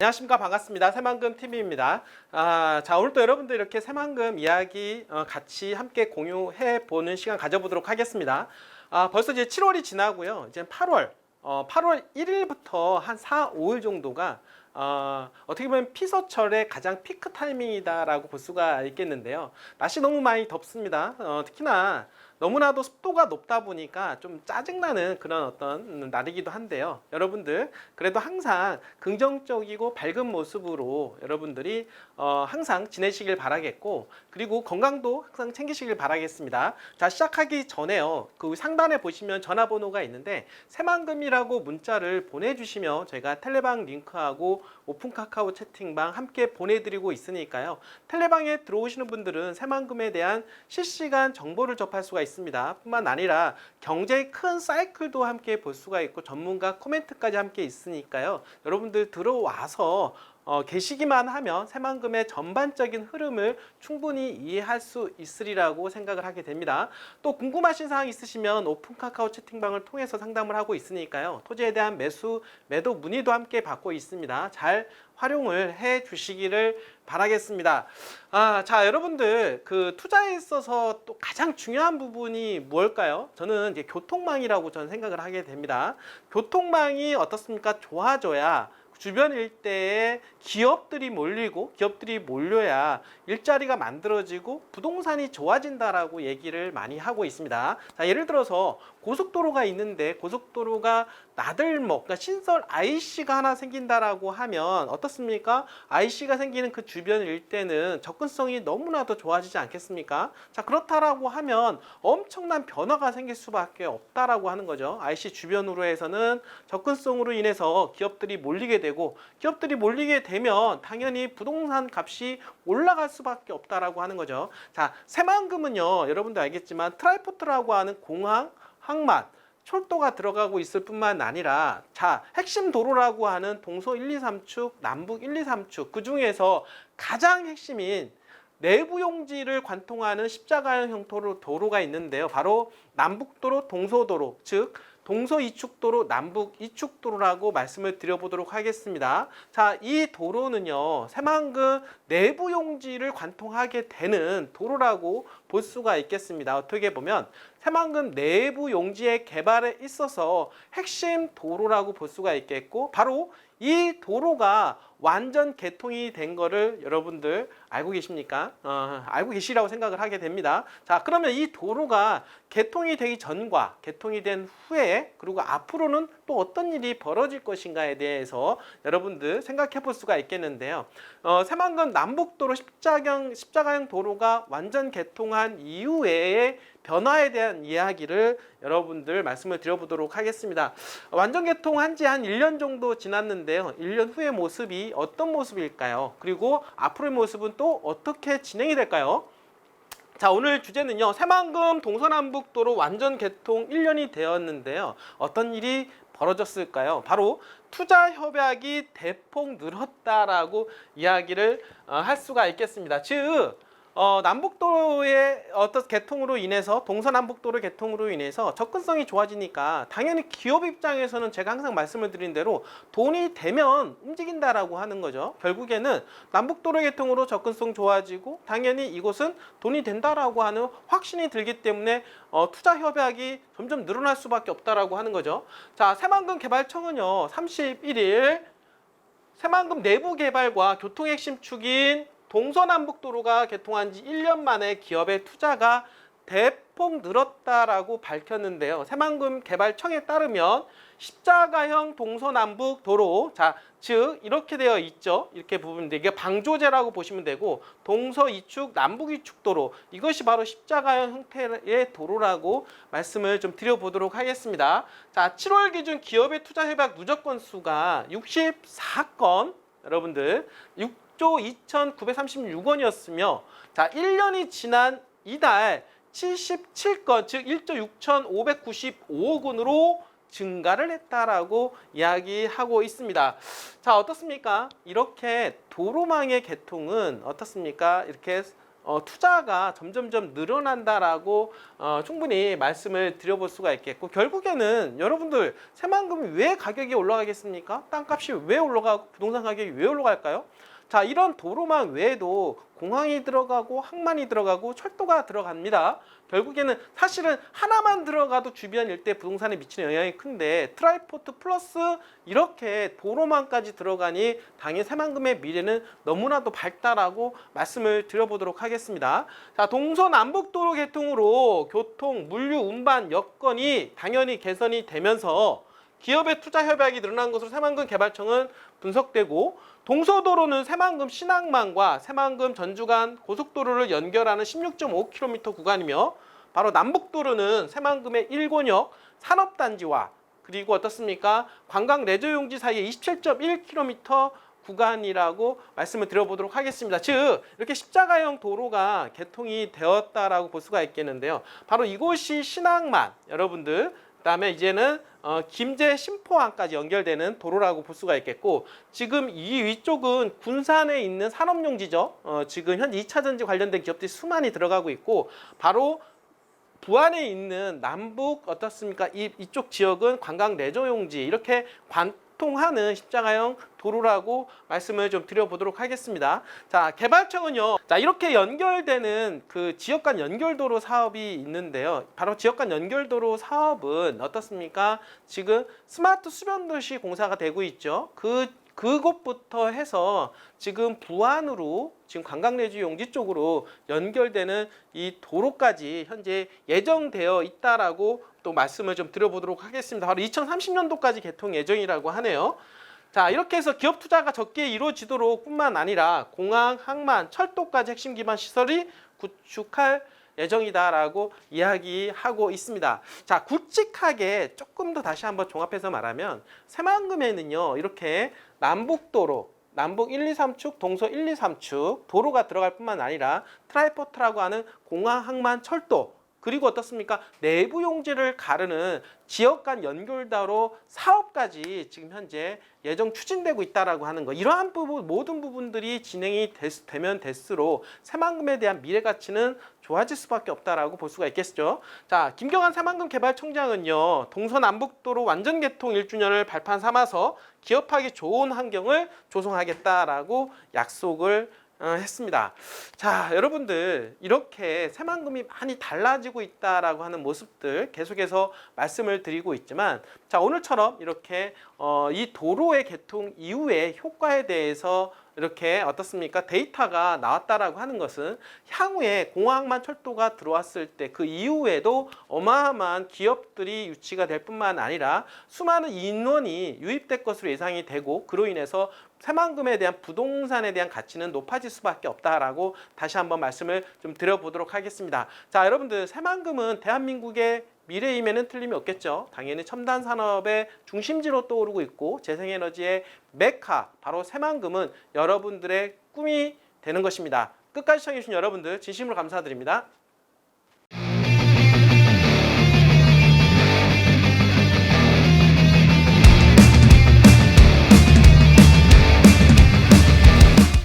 안녕하십니까. 반갑습니다. 새만금 TV입니다. 자, 오늘도 여러분들 이렇게 새만금 이야기 같이 함께 공유해 보는 시간 가져보도록 하겠습니다. 벌써 이제 7월이 지나고요. 이제 8월 1일부터 한 4, 5일 정도가 어떻게 보면 피서철의 가장 피크 타이밍이다라고 볼 수가 있겠는데요. 날씨 너무 많이 덥습니다. 특히나 너무나도 습도가 높다 보니까 좀 짜증나는 그런 어떤 날이기도 한데요. 여러분들 그래도 항상 긍정적이고 밝은 모습으로 여러분들이 항상 지내시길 바라겠고, 그리고 건강도 항상 챙기시길 바라겠습니다. 자, 시작하기 전에요. 그 상단에 보시면 전화번호가 있는데 새만금이라고 문자를 보내주시면 제가 텔레방 링크하고 오픈 카카오 채팅방 함께 보내드리고 있으니까요. 텔레방에 들어오시는 분들은 새만금에 대한 실시간 정보를 접할 수가 있습니다. 뿐만 아니라 경제의 큰 사이클도 함께 볼 수가 있고 전문가 코멘트까지 함께 있으니까요. 여러분들 들어와서 계시기만 하면 새만금의 전반적인 흐름을 충분히 이해할 수 있으리라고 생각을 하게 됩니다. 또 궁금하신 사항 있으시면 오픈 카카오 채팅방을 통해서 상담을 하고 있으니까요. 토지에 대한 매도 문의도 함께 받고 있습니다. 잘 활용을 해 주시기를 바라겠습니다. 자, 여러분들 그 투자에 있어서 또 가장 중요한 부분이 뭘까요? 저는 이제 교통망이라고 저는 생각을 하게 됩니다. 교통망이 어떻습니까? 좋아져야 주변 일대에 기업들이 몰려야 일자리가 만들어지고 부동산이 좋아진다라고 얘기를 많이 하고 있습니다. 자, 예를 들어서 고속도로가 있는데 고속도로가 나들목, 그러니까 신설 IC가 하나 생긴다라고 하면 어떻습니까? IC가 생기는 그 주변 일대는 접근성이 너무나도 좋아지지 않겠습니까? 자, 그렇다라고 하면 엄청난 변화가 생길 수밖에 없다라고 하는 거죠. IC 주변으로 해서는 접근성으로 인해서 기업들이 몰리게 되고, 기업들이 몰리게 되면 당연히 부동산 값이 올라갈 수밖에 없다라고 하는 거죠. 자, 새만금은요, 여러분도 알겠지만 트라이포트라고 하는 공항, 항만, 철도가 들어가고 있을 뿐만 아니라, 자, 핵심 도로라고 하는 동서 1, 2, 3축, 남북 1, 2, 3축, 그 중에서 가장 핵심인 내부 용지를 관통하는 십자가형 형태로 도로가 있는데요. 바로 남북도로, 동서도로, 즉 동서 이축도로, 남북 이축도로라고 말씀을 드려보도록 하겠습니다. 자, 이 도로는요, 새만금 내부 용지를 관통하게 되는 도로라고 볼 수가 있겠습니다. 어떻게 보면 새만금 내부 용지의 개발에 있어서 핵심 도로라고 볼 수가 있겠고, 바로 이 도로가 완전 개통이 된 거를 여러분들 알고 계십니까? 알고 계시라고 생각을 하게 됩니다. 자, 그러면 이 도로가 개통이 되기 전과 개통이 된 후에, 그리고 앞으로는 또 어떤 일이 벌어질 것인가에 대해서 여러분들 생각해 볼 수가 있겠는데요. 새만금 남북도로 십자가형 도로가 완전 개통한 이후에 변화에 대한 이야기를 여러분들 말씀을 드려보도록 하겠습니다. 완전 개통한 지 한 1년 정도 지났는데요. 1년 후의 모습이 어떤 모습일까요? 그리고 앞으로의 모습은 또 어떻게 진행이 될까요? 자, 오늘 주제는요, 새만금 동서남북도로 완전 개통 1년이 되었는데요. 어떤 일이 벌어졌을까요? 바로 투자 협약이 대폭 늘었다라고 이야기를 할 수가 있겠습니다. 즉 남북도로의 어떤 개통으로 인해서, 동서남북도로 개통으로 인해서 접근성이 좋아지니까 당연히 기업 입장에서는 제가 항상 말씀을 드린 대로 돈이 되면 움직인다라고 하는 거죠. 결국에는 남북도로 개통으로 접근성 좋아지고 당연히 이곳은 돈이 된다라고 하는 확신이 들기 때문에 투자 협약이 점점 늘어날 수밖에 없다라고 하는 거죠. 자, 새만금 개발청은요, 31일 새만금 내부 개발과 교통 핵심 축인 동서남북도로가 개통한 지 1년 만에 기업의 투자가 대폭 늘었다라고 밝혔는데요. 새만금 개발청에 따르면 십자가형 동서남북 도로, 자, 즉 이렇게 되어 있죠. 이렇게 부분인데 이게 방조제라고 보시면 되고, 동서 이축, 남북 이축 도로, 이것이 바로 십자가형 형태의 도로라고 말씀을 좀 드려보도록 하겠습니다. 자, 7월 기준 기업의 투자 협약 누적 건수가 64건, 여러분들 6조 2,936원이었으며, 자, 1년이 지난 이달 77건, 즉 1조 6,595억 원으로 증가를 했다라고 이야기하고 있습니다. 자, 어떻습니까? 이렇게 도로망의 개통은 어떻습니까? 이렇게 투자가 점점점 늘어난다라고 충분히 말씀을 드려볼 수가 있겠고, 결국에는 여러분들 새만금이 왜 가격이 올라가겠습니까? 땅값이 왜 올라가고 부동산 가격이 왜 올라갈까요? 자, 이런 도로망 외에도 공항이 들어가고 항만이 들어가고 철도가 들어갑니다. 결국에는 사실은 하나만 들어가도 주변 일대 부동산에 미치는 영향이 큰데 트라이포트 플러스 이렇게 도로망까지 들어가니 당연히 새만금의 미래는 너무나도 밝다라고 말씀을 드려보도록 하겠습니다. 자, 동서남북도로 개통으로 교통, 물류, 운반 여건이 당연히 개선이 되면서 기업의 투자 협약이 늘어난 것으로 새만금 개발청은 분석되고, 동서도로는 새만금 신항만과 새만금 전주 간 고속도로를 연결하는 16.5km 구간이며, 바로 남북도로는 새만금의 1권역 산업단지와 그리고 어떻습니까? 관광 레저용지 사이에 27.1km 구간이라고 말씀을 드려보도록 하겠습니다. 즉 이렇게 십자가형 도로가 개통이 되었다라고 볼 수가 있겠는데요. 바로 이곳이 신항만, 여러분들 그다음에 이제는 김제 신포항까지 연결되는 도로라고 볼 수가 있겠고, 지금 이 위쪽은 군산에 있는 산업용지죠. 지금 현재 2차 전지 관련된 기업들이 수많이 들어가고 있고, 바로 부안에 있는 남북 어떻습니까? 이쪽 지역은 관광 레저용지, 이렇게 관통하는 십자가형 도로라고 말씀을 좀 드려보도록 하겠습니다. 자, 개발청은요, 자, 이렇게 연결되는 그 지역 간 연결도로 사업이 있는데요. 바로 지역 간 연결도로 사업은 어떻습니까? 지금 스마트 수변도시 공사가 되고 있죠. 그곳부터 해서 지금 부안으로 지금 관광레저 용지 쪽으로 연결되는 이 도로까지 현재 예정되어 있다라고 또 말씀을 좀 드려보도록 하겠습니다. 바로 2030년도까지 개통 예정이라고 하네요. 자, 이렇게 해서 기업 투자가 적게 이루어지도록 뿐만 아니라 공항, 항만, 철도까지 핵심 기반 시설이 구축할 예정이다라고 이야기하고 있습니다. 자, 굵직하게 조금 더 다시 한번 종합해서 말하면 새만금에는요, 이렇게 남북도로, 남북 1, 2, 3축, 동서 1, 2, 3축 도로가 들어갈 뿐만 아니라 트라이포트라고 하는 공항, 항만, 철도, 그리고 어떻습니까? 내부 용지를 가르는 지역 간 연결도로 사업까지 지금 현재 예정 추진되고 있다라고 하는 거. 이러한 부분, 모든 부분들이 진행이 되면 될수록 새만금에 대한 미래 가치는 좋아질 수밖에 없다라고 볼 수가 있겠죠. 자, 김경환 새만금 개발청장은요, 동서남북도로 완전 개통 1주년을 발판 삼아서 기업하기 좋은 환경을 조성하겠다라고 약속을 했습니다. 자, 여러분들 이렇게 새만금이 많이 달라지고 있다라고 하는 모습들 계속해서 말씀을 드리고 있지만, 자, 오늘처럼 이렇게 이 도로의 개통 이후의 효과에 대해서 이렇게 어떻습니까? 데이터가 나왔다라고 하는 것은 향후에 공항만 철도가 들어왔을 때 그 이후에도 어마어마한 기업들이 유치가 될 뿐만 아니라 수많은 인원이 유입될 것으로 예상이 되고, 그로 인해서 새만금에 대한 부동산에 대한 가치는 높아질 수밖에 없다라고 다시 한번 말씀을 좀 드려보도록 하겠습니다. 자, 여러분들 새만금은 대한민국의 미래임에는 틀림이 없겠죠. 당연히 첨단 산업의 중심지로 떠오르고 있고 재생에너지의 메카, 바로 새만금은 여러분들의 꿈이 되는 것입니다. 끝까지 시청해주신 여러분들 진심으로 감사드립니다.